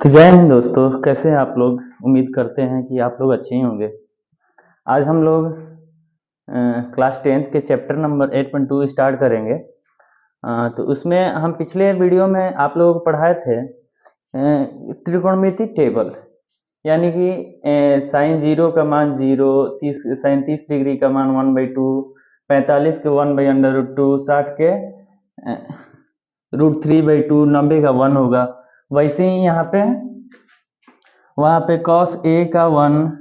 तो जय हिंद दोस्तों, कैसे हैं आप लोग। उम्मीद करते हैं कि आप लोग अच्छे ही होंगे। आज हम लोग क्लास 10th के चैप्टर नंबर 8.2 स्टार्ट करेंगे। तो उसमें हम पिछले वीडियो में आप लोगों को पढ़ाए थे त्रिकोणमिति टेबल, यानी कि साइन जीरो का मान 0, साइन 30 डिग्री का मान 1/2, 45 के 1/√2, 60 के √3/2, 90 का 1 होगा। वैसे ही यहाँ पे वहाँ पे कॉस ए का 1,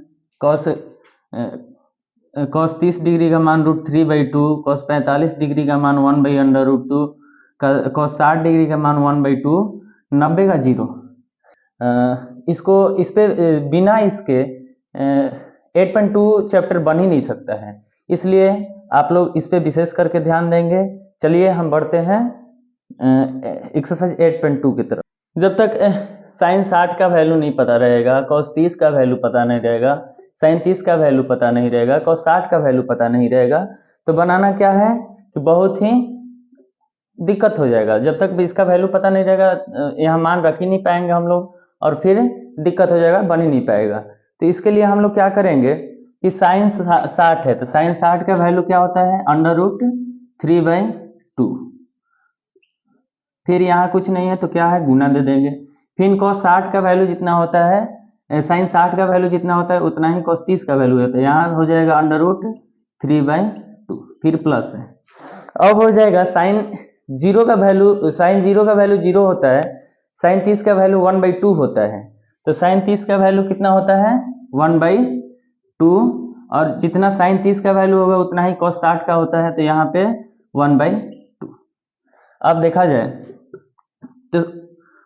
कॉस कॉस 30 डिग्री का मान √3/2, कॉस 45 डिग्री का मान 1/√2, कॉस 60 डिग्री का मान 1/2, 90 का 0। इसको इस पे बिना इसके 8.2 चैप्टर बन ही नहीं सकता है, इसलिए आप लोग इस पे विशेष करके ध्यान देंगे। चलिए हम बढ़ते हैं एक्सरसाइज 8.2 की तरफ। जब तक साइन 60 का वैल्यू नहीं पता रहेगा, कॉस 30 का वैल्यू पता नहीं रहेगा, साइन 30 का वैल्यू पता नहीं रहेगा, कॉस 60 का वैल्यू पता नहीं रहेगा, तो बनाना क्या है कि बहुत ही दिक्कत हो जाएगा। जब तक भी इसका वैल्यू पता नहीं रहेगा यहाँ मान रख ही नहीं पाएंगे हम लोग, और फिर दिक्कत हो जाएगा, बन ही नहीं पाएगा। तो इसके लिए हम लोग क्या करेंगे कि साइन 60 है, तो साइन 60 का वैल्यू क्या होता है, √3/2। फिर यहाँ कुछ नहीं है तो क्या है, गुना दे देंगे। फिर cos 60 का वैल्यू जितना होता है, साइन 60 का वैल्यू जितना होता है उतना ही cos 30 का वैल्यू होता है। यहाँ हो जाएगा √3/2, फिर प्लस है। अब हो जाएगा साइन जीरो का वैल्यू, साइन जीरो का वैल्यू 0 होता है, साइन 30 का वैल्यू 1/2 होता है। तो साइन 30 का वैल्यू कितना होता है, 1/2, और जितना साइन 30 का वैल्यू होगा उतना ही cos 60 का होता है, तो यहाँ पे 1/2। अब देखा जाए तो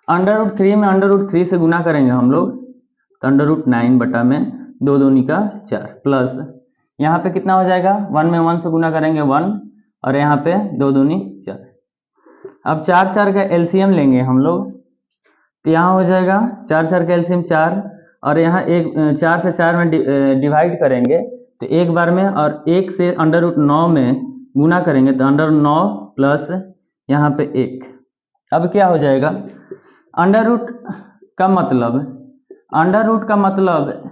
√3 में √3 से गुना करेंगे हम लोग, तो √9 बटा में 2 दूनी का 4, प्लस यहाँ पे कितना हो जाएगा, 1 में 1 से गुना करेंगे 1, और यहाँ पे 2 दूनी 4। अब 4 का एलसीएम लेंगे हम लोग, तो यहाँ हो जाएगा 4 का एलसीएम 4, और यहाँ 4 से 4 में डिवाइड करेंगे तो एक बार में, और 1 से √9 में गुना करेंगे तो √9 प्लस यहाँ पे 1। अब क्या हो जाएगा, अंडर रूट का मतलब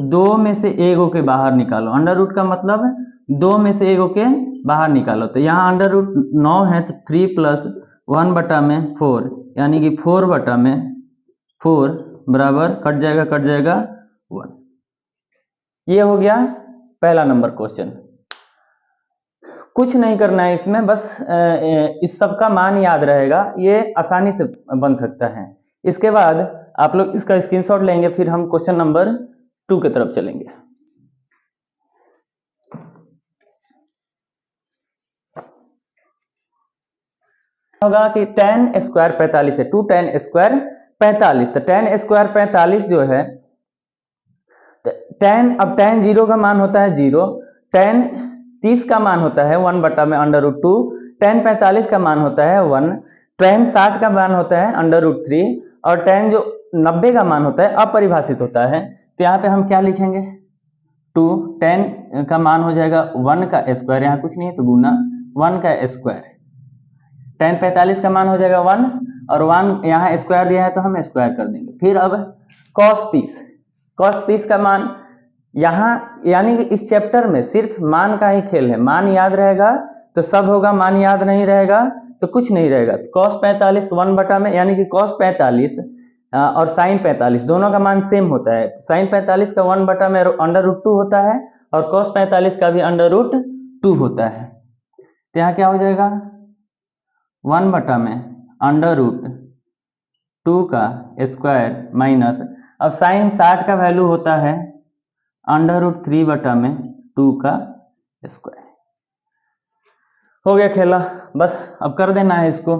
2 में से एगो के बाहर निकालो। अंडर रूट का मतलब 2 में से एगो के बाहर निकालो, तो यहाँ √9 है तो 3 + 1 बटा में 4, यानी कि 4 बटा में 4 बराबर कट जाएगा 1। ये हो गया पहला नंबर क्वेश्चन। कुछ नहीं करना है इसमें, बस इस सब का मान याद रहेगा, ये आसानी से बन सकता है। इसके बाद आप लोग इसका स्क्रीनशॉट लेंगे, फिर हम क्वेश्चन नंबर 2 की तरफ चलेंगे। होगा कि tan स्क्वायर 45 है, 2 tan स्क्वायर 45, तो tan स्क्वायर 45 जो है, अब tan 0 का मान होता है 0, tan 30 का मान होता है 1 बटा में √2, tan 45 का मान होता है 1, tan 60 का मान होता है √3, और tan जो 90 का मान होता है अपरिभाषित होता है। तो यहाँ पे हम क्या लिखेंगे, 2, tan का मान हो जाएगा 1 का स्क्वायर, यहाँ कुछ नहीं है तो गुना 1 का स्क्वायर, tan 45 का मान हो जाएगा 1, और 1 यहाँ स्क्वायर दिया है तो हम स्क्वायर कर देंगे। फिर अब cos 30 का मान यहाँ, यानी कि इस चैप्टर में सिर्फ मान का ही खेल है। मान याद रहेगा तो सब होगा, मान याद नहीं रहेगा तो कुछ नहीं रहेगा। तो cos 45 1 बटा में, यानी कि cos 45 और sin 45 दोनों का मान सेम होता है। sin 45 का 1 बटा में √2 होता है, और cos 45 का भी √2 होता है। तो यहाँ क्या हो जाएगा, 1 बटा में √2 का स्क्वायर माइनस, अब साइन 60 का वैल्यू होता है √3 बटा में 2 का स्क्वायर। हो गया खेला, बस अब कर देना है इसको।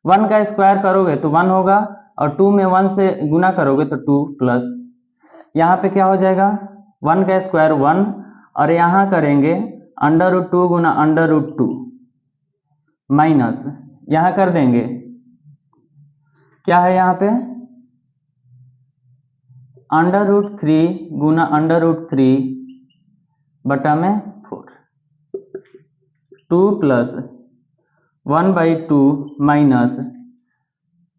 1 का स्क्वायर करोगे तो 1 होगा, और 2 में 1 से गुना करोगे तो 2, प्लस यहाँ पे क्या हो जाएगा, 1 का स्क्वायर 1, और यहाँ करेंगे √2 गुना √2 माइनस, यहाँ कर देंगे क्या है यहाँ पे, √3 गुना √3 बटा में 4, 2 + 1/2 माइनस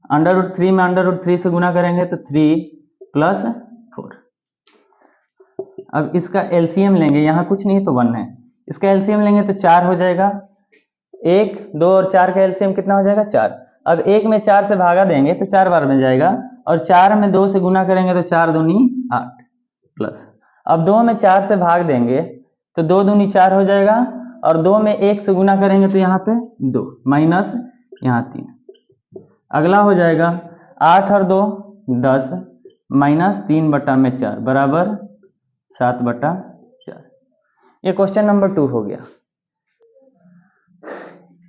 अंडर रूट 3 में अंडर रूट 3 से गुना करेंगे तो 3 + 4। अब इसका एलसीएम लेंगे, यहाँ कुछ नहीं तो 1 है, इसका एलसीएम लेंगे तो 4 हो जाएगा। 1, 2 और 4 का एलसीएम कितना हो जाएगा? 4। अब 1 में 4 से भागा देंगे तो 4 बार में जाएगा, और 4 में 2 से गुना करेंगे तो 4 दूनी 8 प्लस। अब 2 में 4 से भाग देंगे तो 2 दूनी 4 हो जाएगा, और 2 में 1 से गुना करेंगे तो यहाँ पे 2 माइनस यहाँ 3। अगला हो जाएगा 8 और 2 10 माइनस 3/4 बराबर 7/4। ये क्वेश्चन नंबर 2 हो गया।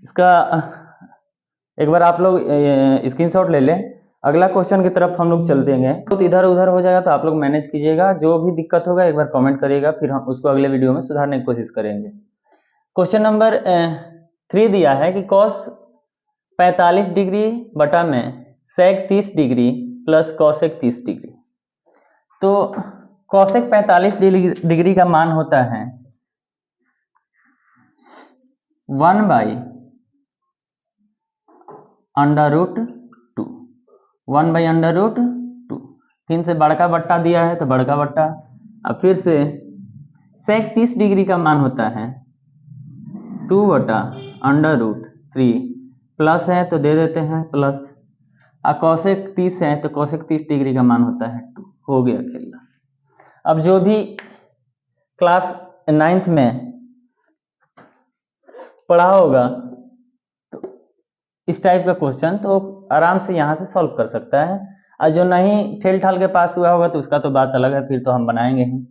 इसका एक बार आप लोग स्क्रीनशॉट ले लें। अगला क्वेश्चन की तरफ हम लोग चल देंगे, तो इधर उधर हो जाएगा तो आप लोग मैनेज कीजिएगा, जो भी दिक्कत होगा एक बार कमेंट करिएगा, फिर हम उसको अगले वीडियो में सुधारने की कोशिश करेंगे। क्वेश्चन नंबर 3 दिया है कि कॉस 45 डिग्री बटा में सेक 30 डिग्री प्लस कॉसेक 30 डिग्री। तो कॉसेक 45 डिग्री का मान होता है 1/√2, 1/√2। फिर से बड़का बट्टा दिया है तो बड़का बट्टा। अब फिर से सेक 30 डिग्री का मान होता है 2/√3, प्लस है तो दे देते हैं प्लस, और कॉसेक 30 है तो कॉसेक 30 डिग्री का मान होता है 2। हो गया खेला। अब जो भी क्लास 9th में पढ़ा होगा तो इस टाइप का क्वेश्चन तो आराम से यहाँ से सॉल्व कर सकता है, और जो नहीं ठेल ठाल के पास हुआ होगा तो उसका तो बात अलग है, फिर तो हम बनाएंगे ही।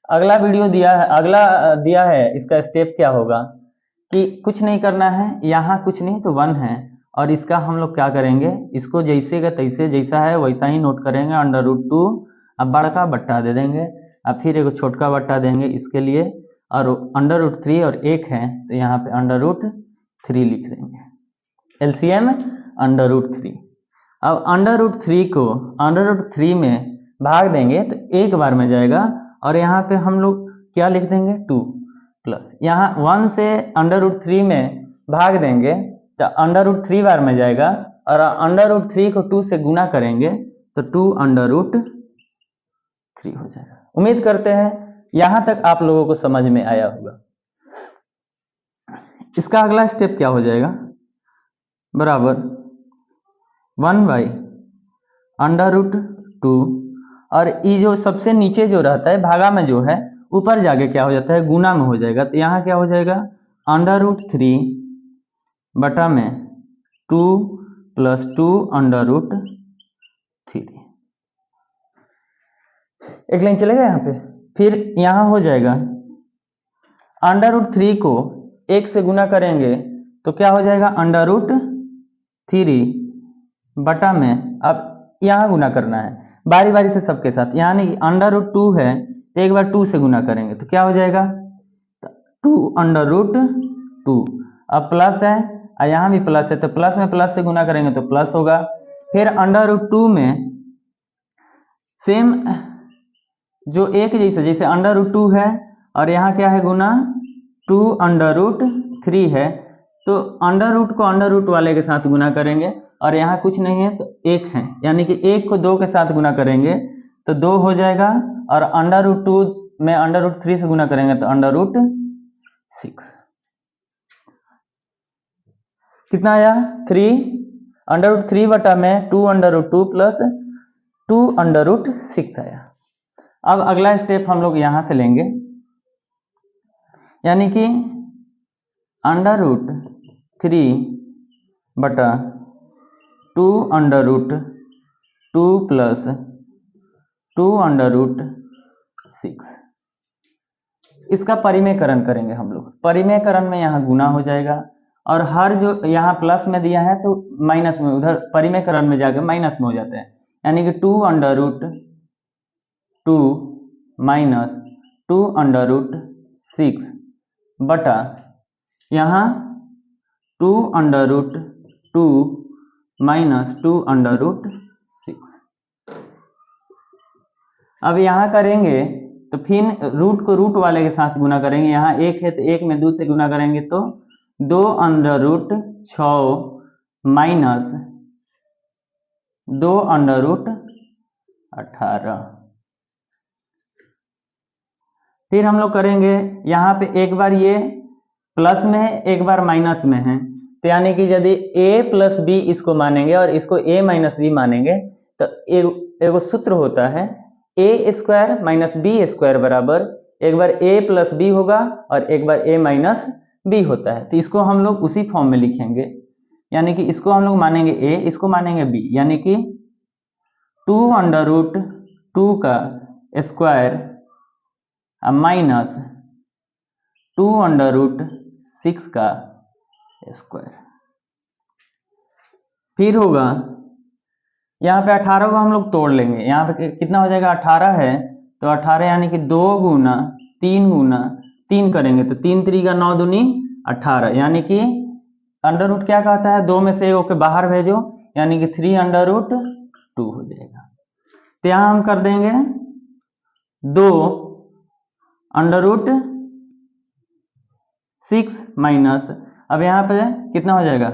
अगला वीडियो दिया है, अगला दिया है, इसका स्टेप क्या होगा कि कुछ नहीं करना है, यहाँ कुछ नहीं तो 1 है, और इसका हम लोग क्या करेंगे, इसको जैसे का तैसे जैसा है वैसा ही नोट करेंगे, अंडर√2। अब बड़का बट्टा दे देंगे, अब फिर एक छोटका बट्टा देंगे इसके लिए, और अंडर√3 और 1 है तो यहाँ पे अंडर√3 लिख देंगे, एलसीएम अंडर√3। अब अंडर√3 को अंडर√3 में भाग देंगे तो 1 बार में जाएगा, और यहाँ पे हम लोग क्या लिख देंगे 2 प्लस, यहाँ 1 से अंडर√3 में भाग देंगे तो अंडर√3 बार में जाएगा, और अंडर√3 को 2 से गुना करेंगे तो 2√3 हो जाएगा। उम्मीद करते हैं यहाँ तक आप लोगों को समझ में आया होगा। इसका अगला स्टेप क्या हो जाएगा, बराबर 1/√2, और ये जो सबसे नीचे जो रहता है भागा में जो है ऊपर जाके क्या हो जाता है गुना में हो जाएगा, तो यहाँ क्या हो जाएगा अंडर√3 बटा में 2 + 2√3। एक लाइन चलेगा यहाँ पे, फिर यहाँ हो जाएगा अंडर√3 को 1 से गुना करेंगे तो क्या हो जाएगा अंडर√3 बटा में, अब यहाँ गुना करना है बारी बारी से सबके साथ, यानी अंडर√2 है तो एक बार 2 से गुना करेंगे तो क्या हो जाएगा 2√2। अब प्लस है और यहाँ भी प्लस है तो प्लस में प्लस से गुना करेंगे तो प्लस होगा। फिर अंडर√2 में सेम जो एक जैसे अंडर√2 है और यहाँ क्या है गुना 2√3 है, तो अंडर रूट को अंडर रूट वाले के साथ गुना करेंगे, और यहाँ कुछ नहीं है तो 1 है, यानी कि 1 को 2 के साथ गुना करेंगे तो 2 हो जाएगा, और अंडर√2 में अंडर√3 से गुना करेंगे तो अंडर√6। कितना आया 3, अंडर√3 बटा में 2√2 प्लस 2√6 आया। अब अगला स्टेप हम लोग यहाँ से लेंगे, यानी कि अंडर√3 बटा 2√2 प्लस 2√6, इसका परिमेयकरण करेंगे हम लोग। परिमेयकरण में यहाँ गुना हो जाएगा, और हर जो यहाँ प्लस में दिया है तो माइनस में, उधर परिमेयकरण में जाकर माइनस में हो जाता है, यानी कि 2√2 माइनस 2√6 बटा यहाँ 2√2 माइनस 2√6। अब यहाँ करेंगे तो फिर रूट को रूट वाले के साथ गुना करेंगे, यहाँ 1 है तो 1 में 2 से गुना करेंगे तो 2√6 माइनस 2 अंडर रूट 18। फिर हम लोग करेंगे यहाँ पे एक बार ये प्लस में है, एक बार माइनस में है, तो यानी कि यदि a प्लस बी इसको मानेंगे और इसको a माइनस बी मानेंगे तो एगो सूत्र होता है a square minus B square बराबर एक बार a प्लस बी होगा और एक बार a माइनस बी होता है। तो इसको हम लोग उसी फॉर्म में लिखेंगे, यानी कि इसको हम लोग मानेंगे a, इसको मानेंगे b, यानी कि 2 अंडर रूट 2 का स्क्वायर माइनस 2 अंडर रूट 6 का स्क्वायर। फिर होगा यहाँ पे 18 को हम लोग तोड़ लेंगे, यहाँ पे कितना हो जाएगा 18 है तो 18 यानी कि 2 गुना 3 करेंगे तो 3 3 का 9 दूनी 18, यानी कि अंडर रूट क्या कहता है 2 में से एक के बाहर भेजो, यानी कि 3 अंडर रूट 2 हो जाएगा। तो यहाँ हम कर देंगे 2 अंडर रूट 6 माइनस, अब यहाँ पे कितना हो जाएगा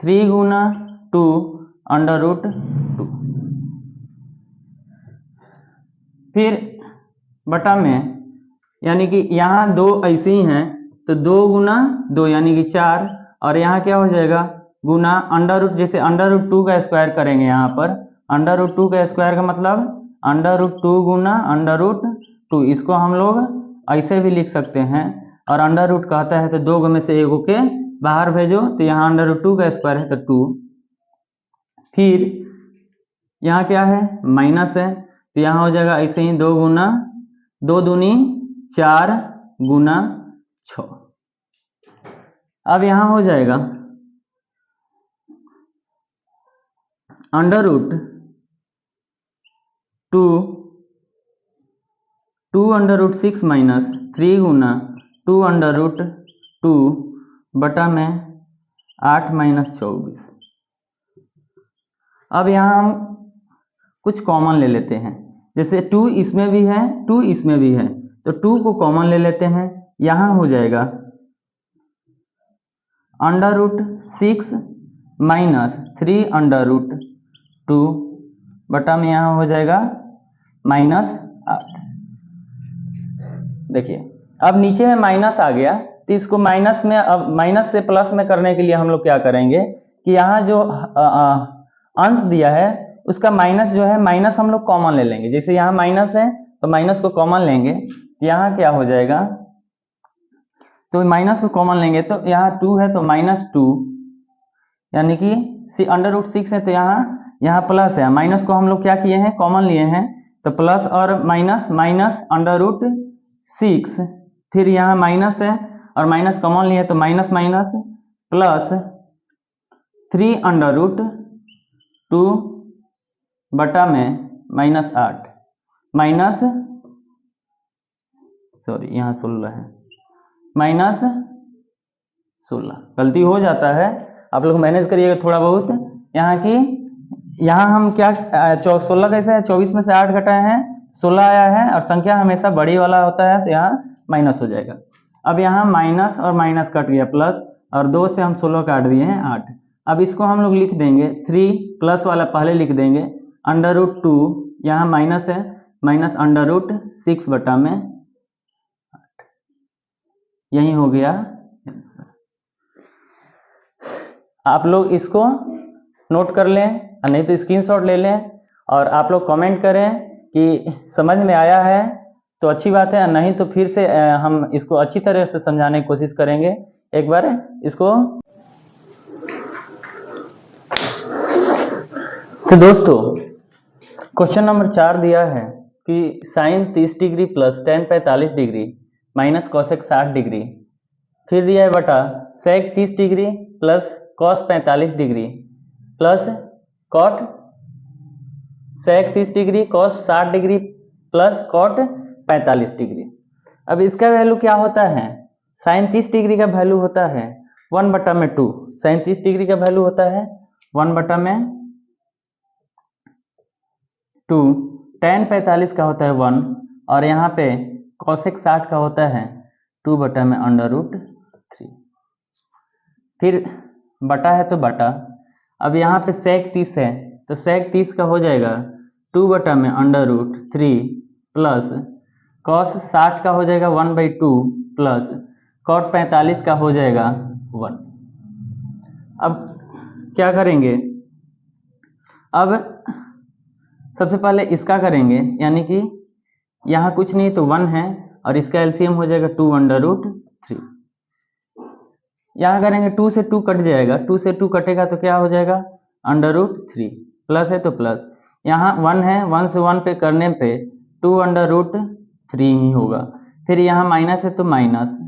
3 गुना 2 अंडर रूट 2, फिर बटा में, यानी कि यहाँ 2 ऐसे ही हैं तो 2 गुना 2 यानी कि 4, और यहाँ क्या हो जाएगा गुना अंडर रूट, जैसे अंडर रूट 2 का स्क्वायर करेंगे यहाँ पर अंडर रूट 2 का स्क्वायर का मतलब अंडर रूट 2 गुना अंडर रूट 2, इसको हम लोग ऐसे भी लिख सकते हैं, और अंडर रूट कहता है तो 2 में से एगो के बाहर भेजो, तो यहाँ अंडर रूट 2 का स्क्वायर है तो 2, फिर यहाँ क्या है माइनस है तो यहाँ हो जाएगा ऐसे ही 2 गुना 2 दूनी 4 गुना 6। अब यहाँ हो जाएगा under root 2 under root 6 minus 3 गुना 2 अंडर रूट 2 बटा में 8 माइनस 24। अब यहाँ हम कुछ कॉमन ले लेते हैं, जैसे 2 इसमें भी है 2 इसमें भी है तो 2 को कॉमन ले लेते हैं, यहाँ हो जाएगा under root 6 minus 3 under root 2 बटा में यहाँ हो जाएगा माइनस 8। देखिए अब नीचे में माइनस आ गया तो इसको माइनस में, अब माइनस से प्लस में करने के लिए हम लोग क्या करेंगे कि यहाँ जो अंश दिया है उसका माइनस जो है माइनस हम लोग कॉमन ले लेंगे, जैसे यहाँ माइनस है तो माइनस को कॉमन लेंगे तो यहाँ क्या हो जाएगा, तो माइनस को कॉमन लेंगे तो यहाँ 2 है तो -2, यानी कि अंडर रूट 6 है तो यहाँ प्लस है, माइनस को हम लोग क्या किए हैं कॉमन लिए हैं तो प्लस और माइनस माइनस अंडर रूट 6, फिर यहाँ माइनस है और माइनस कॉमन लिए तो minus minus plus 3 under root 2 बटा में -8 माइनस, सॉरी यहाँ 16 है -16, गलती हो जाता है आप लोग मैनेज करिएगा थोड़ा बहुत। यहाँ की यहाँ हम क्या 16 कैसे है 24 में से 8 घटाए हैं 16 आया है, और संख्या हमेशा बड़ी वाला होता है तो यहाँ माइनस हो जाएगा। अब यहाँ माइनस और माइनस कट गया प्लस, और 2 से हम 16 काट दिए हैं 8। अब इसको हम लोग लिख देंगे 3 प्लस वाला पहले लिख देंगे अंडर रूट 2, यहाँ माइनस है माइनस अंडर रूट 6 बटा में 8, यही हो गया आंसर। आप लोग इसको नोट कर लें, नहीं तो स्क्रीनशॉट ले लें और आप लोग कमेंट करें कि समझ में आया है तो अच्छी बात है, नहीं तो फिर से हम इसको अच्छी तरह से समझाने की कोशिश करेंगे। एक बार इसको, तो दोस्तों क्वेश्चन नंबर 4 दिया है कि sine 30 degree plus tan 45 degree minus cosec 60 degree, फिर दिया है बटा sec 30 degree plus cos 45 degree plus cot sec 30 degree cos 60 degree plus cot 45 degree. अब इसका वैल्यू क्या होता है, साइन 30 डिग्री का वैल्यू होता है 1/2, साइन 30 डिग्री का वैल्यू होता है 1/2, टेन 45 का होता है 1, और यहाँ पे कॉसेक 60 का होता है 2/√3, फिर बटा है तो बटा। अब यहाँ पे सेक 30 है तो sec 30 का हो जाएगा 2/√3 प्लस cos 60 का हो जाएगा 1/2 प्लस cot 45 का हो जाएगा 1। अब क्या करेंगे, अब सबसे पहले इसका करेंगे, यानी कि यहाँ कुछ नहीं तो 1 है और इसका एलसीएम हो जाएगा 2√3। यहाँ करेंगे 2 से 2 कट जाएगा, 2 से 2 कटेगा तो क्या हो जाएगा √3, प्लस है तो प्लस, यहाँ 1 है, 1 से 1 पे करने पे 2√3 ही होगा, फिर यहाँ माइनस है तो माइनस,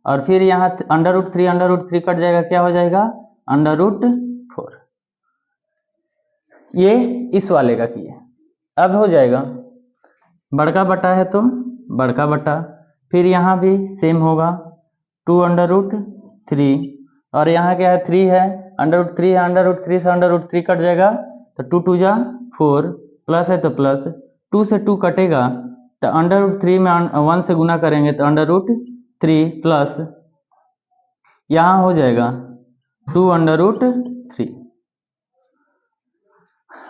और फिर यहाँ √3 कट जाएगा, क्या हो जाएगा √4। ये इस वाले का किए। अब हो जाएगा बड़का बटा है तो बड़का बटा, फिर यहाँ भी सेम होगा 2√3, और यहाँ क्या है 3 है, √3 है, √3 से √3 कट जाएगा तो 2 2 जा 4, प्लस है तो प्लस, 2 से 2 कटेगा तो √3 में 1 से गुना करेंगे तो √3 प्लस यहाँ हो जाएगा 2√3।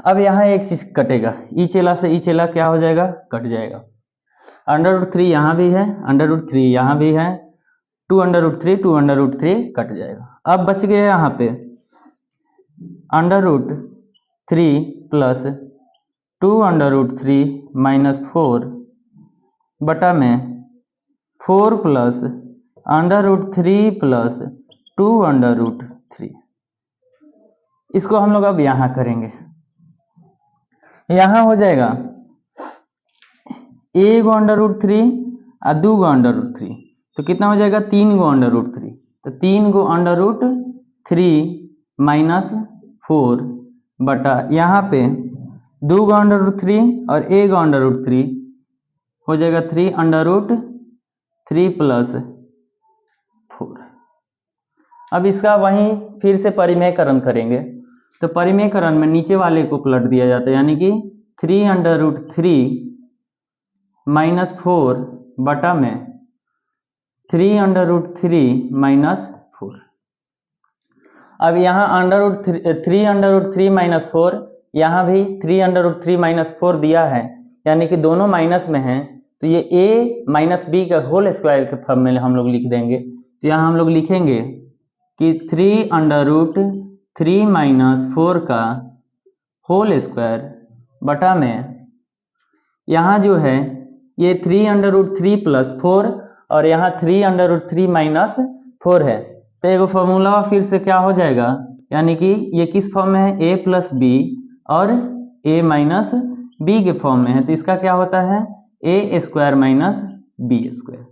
अब यहाँ एक चीज कटेगा, ई चेला से ई चेला क्या हो जाएगा, कट जाएगा, √3 यहाँ भी है, √3 यहाँ भी है, 2√3 कट जाएगा। अब बच गया यहाँ पे √3 प्लस 2√3 माइनस 4 बटा में 4 प्लस √3 प्लस 2√3। इसको हम लोग अब यहाँ करेंगे, यहाँ हो जाएगा ए गो √3 और 2 गो √3, तो कितना हो जाएगा 3 गो √3, तो 3 गो √3 माइनस 4 बटा यहाँ पे 2 गो √3 और ए गो √3 हो जाएगा 3 प्लस 4। अब इसका वहीं फिर से परिमेयकरण करेंगे, तो परिमेयकरण में नीचे वाले को पलट दिया जाता है, यानी कि 3√3 माइनस 4 बटा में 3√3 माइनस 4। अब यहाँ √3 माइनस 4, यहाँ भी 3√3 माइनस 4 दिया है, यानी कि दोनों माइनस में हैं, तो ये a माइनस बी का होल स्क्वायर के फॉर्म में हम लोग लिख देंगे। तो यहाँ हम लोग लिखेंगे कि 3√3 माइनस 4 का होल स्क्वायर बटा में यहाँ जो है ये 3√3 प्लस 4 और यहाँ 3√3 माइनस 4 है, तो एक फॉर्मूला फिर से क्या हो जाएगा, यानी कि ये किस फॉर्म में है, a प्लस बी और a माइनस बी के फॉर्म में है, तो इसका क्या होता है a square minus B square.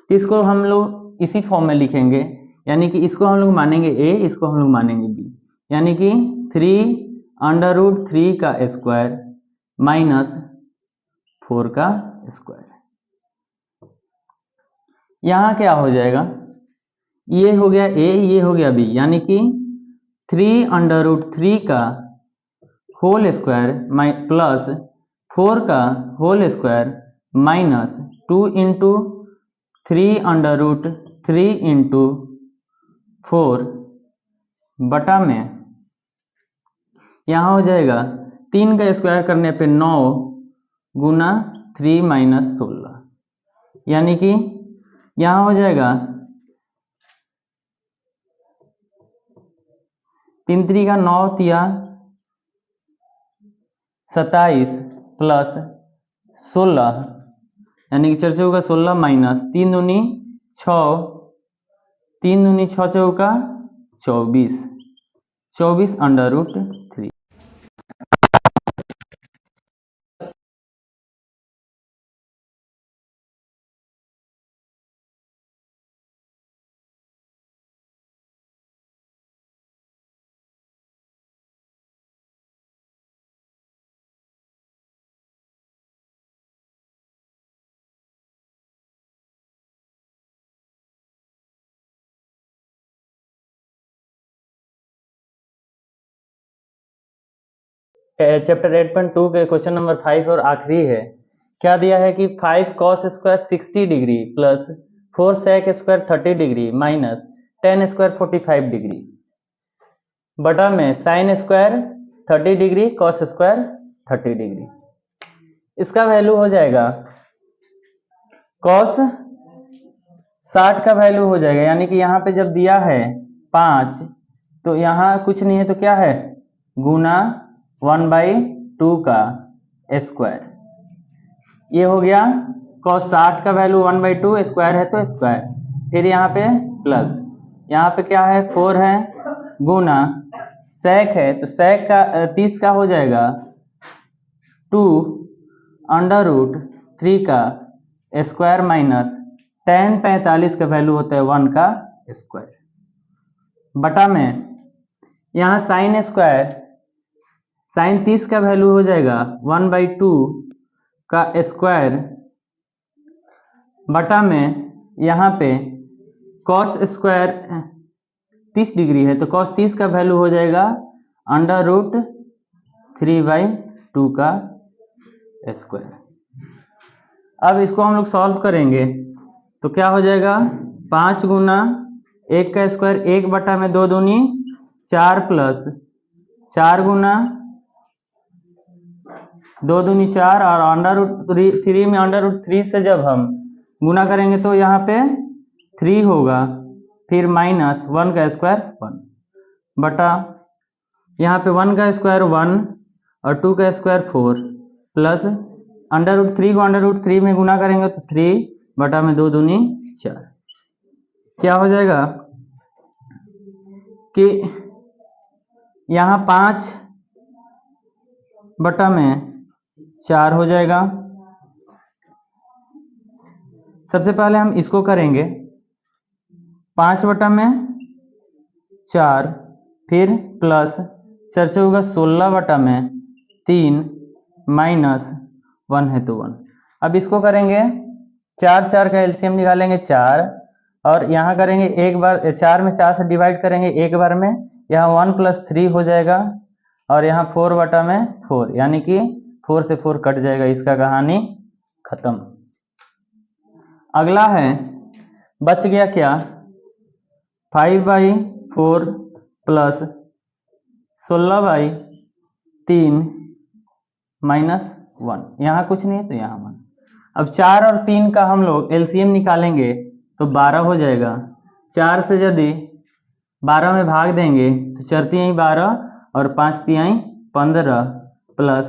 तो इसको हम लोग इसी फॉर्म में लिखेंगे, यानी कि इसको हम लोग मानेंगे a, इसको हम लोग मानेंगे b, यानी कि 3√3 का स्क्वायर माइनस 4 का स्क्वायर। यहाँ क्या हो जाएगा, ये हो गया a, ये हो गया b, यानी कि 3√3 का होल स्क्वायर प्लस 4 का whole square minus 2 into 3√3 into 4 बटा में यहाँ हो जाएगा 3 का स्क्वायर करने पे 9 गुना 3 माइनस 16, यानी कि यहाँ हो जाएगा 3 3 का 9 तिया 27 प्लस 16, यानी कि 4 चौका 16 माइनस 3 दूनी 6, 3 दूनी 6 चौका 24, 24√3। चैप्टर 8.2 के क्वेश्चन नंबर 5 और आखिरी है। क्या दिया है कि 5 cos square 60 degree plus 4 sec square 30 degree minus 10 square 45 degree बटा में sine square 30 degree cos square 30 degree. इसका वैल्यू हो जाएगा कॉस 60 का वैल्यू हो जाएगा, यानी कि यहाँ पे जब दिया है 5 तो यहाँ कुछ नहीं है तो क्या है गुना 1/2 का स्क्वायर। ये हो गया cos 60 का वैल्यू 1/2, स्क्वायर है तो स्क्वायर, फिर यहाँ पे प्लस, यहाँ पे क्या है 4 है, गुना sec है तो sec का 30 का हो जाएगा 2√3 का स्क्वायर माइनस tan 45 का वैल्यू होता है 1 का स्क्वायर, बटा में यहाँ साइन स्क्वायर, साइन 30 का वैल्यू हो जाएगा 1/2 का स्क्वायर, बटा में यहाँ पे कॉस स्क्वायर 30 डिग्री है तो कॉस 30 का वैल्यू हो जाएगा √3/2 का स्क्वायर। अब इसको हम लोग सॉल्व करेंगे तो क्या हो जाएगा 5 गुना 1 का स्क्वायर 1 बटा में 2 दूनी 4 प्लस 4 गुना 2 दूनी 4 और √3 में √3 से जब हम गुना करेंगे तो यहाँ पे 3 होगा, फिर माइनस 1 का स्क्वायर 1 बटा यहाँ पे 1 का स्क्वायर 1 और 2 का स्क्वायर 4 प्लस √3 को √3 में गुना करेंगे तो 3 बटा में 2 दूनी 4। क्या हो जाएगा कि यहाँ 5 बटा में 4 हो जाएगा। सबसे पहले हम इसको करेंगे 5 बटा में 4, फिर प्लस 4 से होगा 16 बटा में 3 माइनस 1 है तो 1। अब इसको करेंगे 4 4 का एलसीएम निकालेंगे 4 और यहाँ करेंगे एक बार 4 में 4 से डिवाइड करेंगे एक बार में, यहाँ 1 + 3 हो जाएगा और यहाँ 4 बटा में 4, यानी कि 4 से 4 कट जाएगा, इसका कहानी खत्म। अगला है बच गया क्या 5/4 प्लस 16/3 माइनस 1, यहाँ कुछ नहीं है तो यहाँ 1। अब 4 और 3 का हम लोग एलसीएम निकालेंगे तो 12 हो जाएगा। 4 से यदि 12 में भाग देंगे तो 4 तिहाई 12 और 5 तिहाई 15 प्लस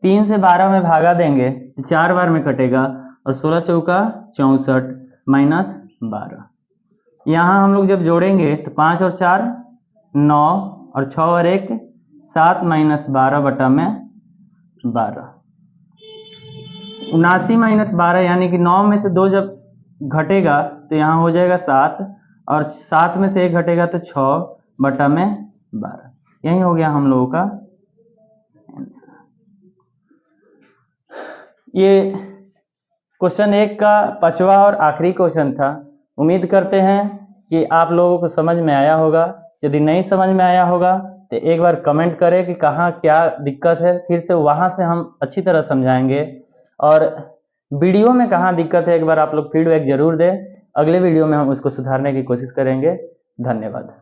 3 से 12 में भागा देंगे तो 4 बार में कटेगा और 16 चौका 64 माइनस 12। यहाँ हम लोग जब जोड़ेंगे तो 5 और 4 9 और 6 और 1 7 माइनस 12 बटा में 12, 79 माइनस 12, यानी कि 9 में से 2 जब घटेगा तो यहाँ हो जाएगा 7 और 7 में से 1 घटेगा तो 6 बटा में 12। यही हो गया हम लोगों का आंसर। ये क्वेश्चन 1 का 5वां और आखिरी क्वेश्चन था। उम्मीद करते हैं कि आप लोगों को समझ में आया होगा। यदि नहीं समझ में आया होगा तो एक बार कमेंट करें कि कहाँ क्या दिक्कत है, फिर से वहाँ से हम अच्छी तरह समझाएंगे। और वीडियो में कहाँ दिक्कत है एक बार आप लोग फीडबैक जरूर दें, अगले वीडियो में हम उसको सुधारने की कोशिश करेंगे। धन्यवाद।